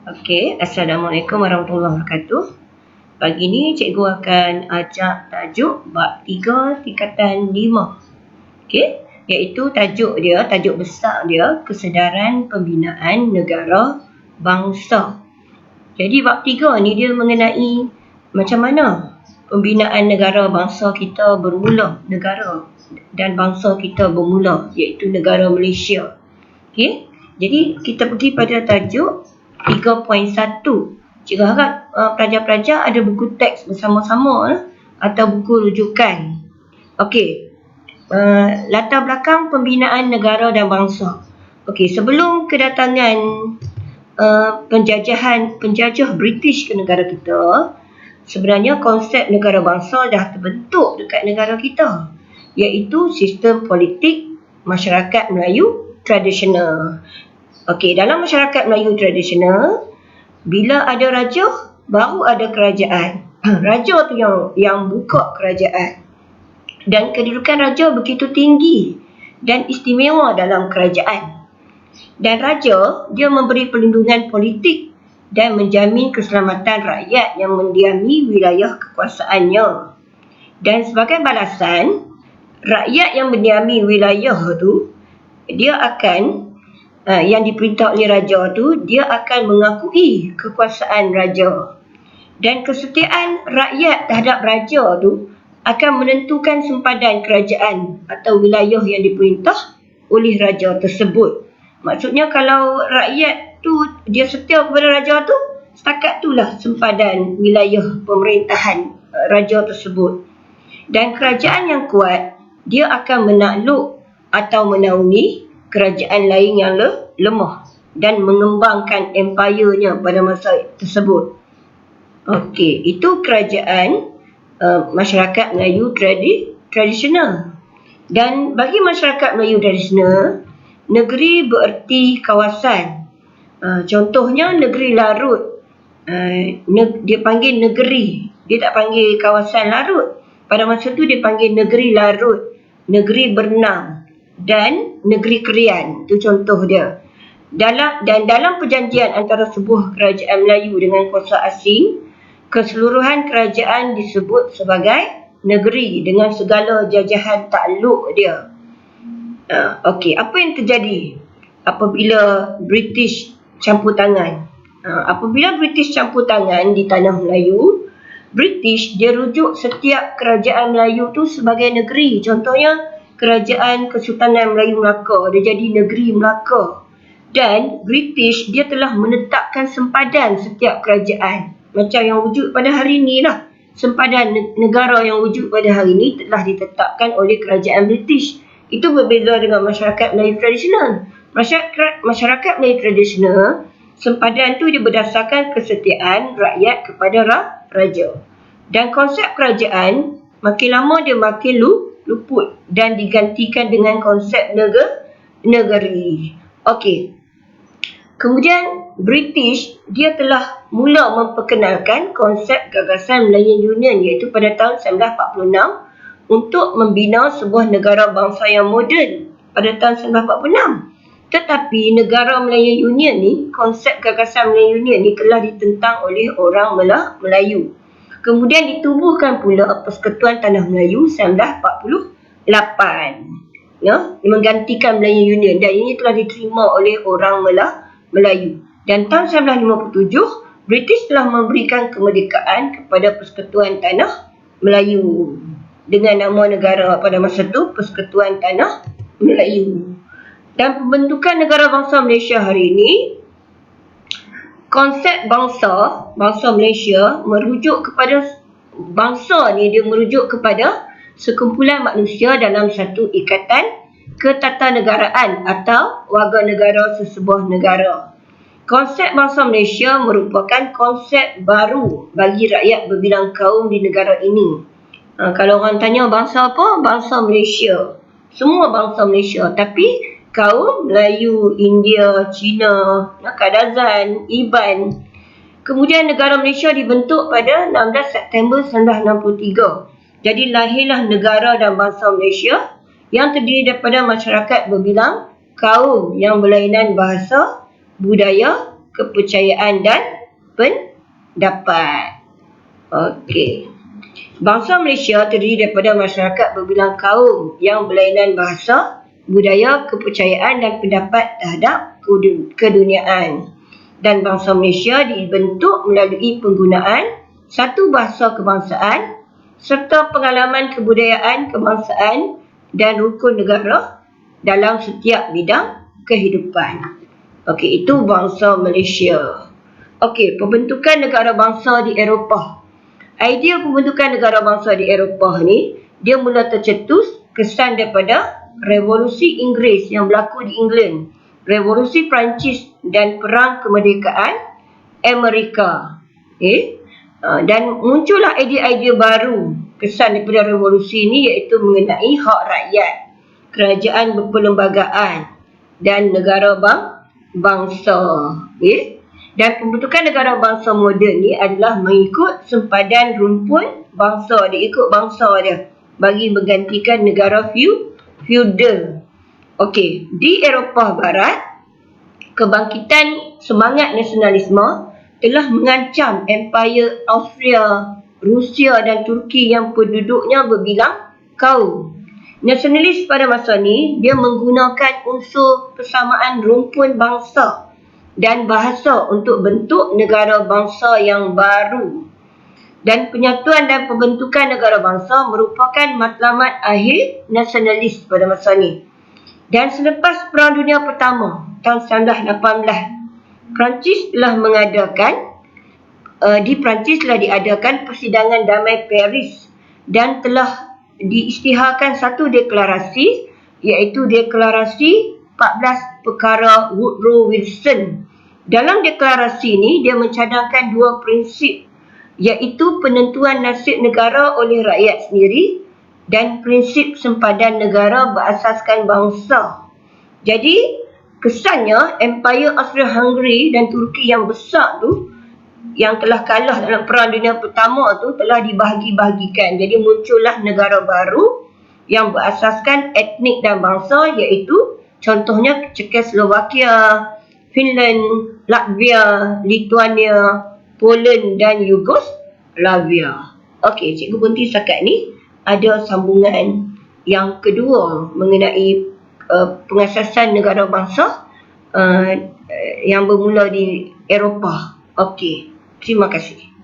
Okey, Assalamualaikum warahmatullahi wabarakatuh. Pagi ni cikgu akan ajak tajuk bab 3 tingkatan 5. Okey, iaitu tajuk besar dia kesedaran pembinaan negara bangsa. Jadi bab 3 ni dia mengenai macam mana pembinaan negara bangsa kita bermula, negara dan bangsa kita bermula, iaitu negara Malaysia. Okey, jadi kita pergi pada tajuk 3.1. Cikgu harap pelajar-pelajar ada buku teks bersama-sama atau buku rujukan. Okey, latar belakang pembinaan negara dan bangsa. Okey, sebelum kedatangan penjajah British ke negara kita, sebenarnya konsep negara bangsa dah terbentuk dekat negara kita, iaitu sistem politik masyarakat Melayu tradisional. Okey, dalam masyarakat Melayu tradisional, bila ada raja, baru ada kerajaan. Raja tu yang buka kerajaan. Dan kedudukan raja begitu tinggi dan istimewa dalam kerajaan. Dan raja, dia memberi perlindungan politik dan menjamin keselamatan rakyat yang mendiami wilayah kekuasaannya. Dan sebagai balasan, rakyat yang mendiami wilayah tu, dia akan yang diperintah oleh raja tu, dia akan mengakui kekuasaan raja. Dan kesetiaan rakyat terhadap raja tu akan menentukan sempadan kerajaan atau wilayah yang diperintah oleh raja tersebut. Maksudnya kalau rakyat tu dia setia kepada raja tu, setakat itulah sempadan wilayah pemerintahan raja tersebut. Dan kerajaan yang kuat, dia akan menakluk atau menaungi kerajaan lain yang lemah dan mengembangkan empayanya pada masa tersebut. Okey, itu kerajaan masyarakat Melayu tradisional. Dan bagi masyarakat Melayu tradisional, negeri bererti kawasan. Contohnya negeri Larut, dia panggil negeri, dia tak panggil kawasan Larut. Pada masa tu dia panggil negeri Larut, negeri Bernang dan negeri Kerian. Itu contoh dia. Dalam perjanjian antara sebuah kerajaan Melayu dengan kuasa asing, keseluruhan kerajaan disebut sebagai negeri dengan segala jajahan takluk dia. Okey, apa yang terjadi apabila British campur tangan? Apabila British campur tangan di tanah Melayu, British dia rujuk setiap kerajaan Melayu tu sebagai negeri. Contohnya Kerajaan Kesultanan Melayu Melaka, dia jadi negeri Melaka. Dan British dia telah menetapkan sempadan setiap kerajaan. Macam yang wujud pada hari ini lah. Sempadan negara yang wujud pada hari ini telah ditetapkan oleh kerajaan British. Itu berbeza dengan masyarakat Melayu tradisional. Masyarakat Melayu tradisional, sempadan tu dia berdasarkan kesetiaan rakyat kepada raja. Dan konsep kerajaan makin lama dia makin luput dan digantikan dengan konsep negeri. Okey. Kemudian British dia telah mula memperkenalkan konsep gagasan Malayan Union, iaitu pada tahun 1946 untuk membina sebuah negara bangsa yang moden pada tahun 1946. Tetapi negara Malayan Union ni, konsep gagasan Malayan Union ni telah ditentang oleh orang Melayu. Kemudian ditubuhkan pula Persekutuan Tanah Melayu 1948. Menggantikan Malayan Union, dan ini telah diterima oleh orang Melayu. Dan tahun 1957, British telah memberikan kemerdekaan kepada Persekutuan Tanah Melayu dengan nama negara pada masa itu Persekutuan Tanah Melayu. Dan pembentukan negara bangsa Malaysia hari ini, konsep bangsa Malaysia merujuk kepada bangsa ni, dia merujuk kepada sekumpulan manusia dalam satu ikatan ketatanegaraan atau warga negara sesebuah negara. Konsep bangsa Malaysia merupakan konsep baru bagi rakyat berbilang kaum di negara ini. Kalau orang tanya bangsa apa? Bangsa Malaysia. Semua bangsa Malaysia. Tapi kaum Melayu, India, Cina, Kadazan, Iban. Kemudian negara Malaysia dibentuk pada 16 September 1963. Jadi lahirlah negara dan bangsa Malaysia yang terdiri daripada masyarakat berbilang kaum yang berlainan bahasa, budaya, kepercayaan dan pendapat. Okey. Bangsa Malaysia terdiri daripada masyarakat berbilang kaum yang berlainan bahasa, budaya, kepercayaan dan pendapat terhadap keduniaan. Dan bangsa Malaysia dibentuk melalui penggunaan satu bahasa kebangsaan serta pengalaman kebudayaan kebangsaan dan rukun negara dalam setiap bidang kehidupan. Okey, itu bangsa Malaysia. Okey, pembentukan negara bangsa di Eropah. Idea pembentukan negara bangsa di Eropah ni, dia mula tercetus kesan daripada Revolusi Inggeris yang berlaku di England, Revolusi Perancis dan Perang Kemerdekaan Amerika. Dan muncullah idea-idea baru kesan daripada revolusi ini, iaitu mengenai hak rakyat, kerajaan berperlembagaan dan negara bangsa. Dan pembentukan negara bangsa moden ni adalah mengikut sempadan rumpun bangsa. Dia ikut bangsa dia bagi menggantikan negara feudal. Okey, di Eropah Barat, kebangkitan semangat nasionalisme telah mengancam Empire Austria, Rusia dan Turki yang penduduknya berbilang kaum. Nasionalis pada masa ni, dia menggunakan unsur persamaan rumpun bangsa dan bahasa untuk bentuk negara bangsa yang baru. Dan penyatuan dan pembentukan negara bangsa merupakan matlamat akhir nasionalis pada masa ni. Dan selepas Perang Dunia Pertama tahun 1918, di Perancis telah diadakan Persidangan Damai Paris dan telah diisytiharkan satu deklarasi, iaitu Deklarasi 14 Perkara Woodrow Wilson. Dalam deklarasi ini, dia mencadangkan dua prinsip, iaitu penentuan nasib negara oleh rakyat sendiri dan prinsip sempadan negara berasaskan bangsa. Jadi, kesannya Empire Austria-Hungary dan Turki yang besar tu, yang telah kalah dalam Perang Dunia Pertama tu, telah dibahagi-bahagikan. Jadi muncullah negara baru yang berasaskan etnik dan bangsa, iaitu contohnya Czechoslovakia, Finland, Latvia, Lithuania, Poland dan Yugoslavia. Okey, cikgu berhenti setakat ni. Ada sambungan yang kedua mengenai pengasasan negara bangsa yang bermula di Eropah. Okey, terima kasih.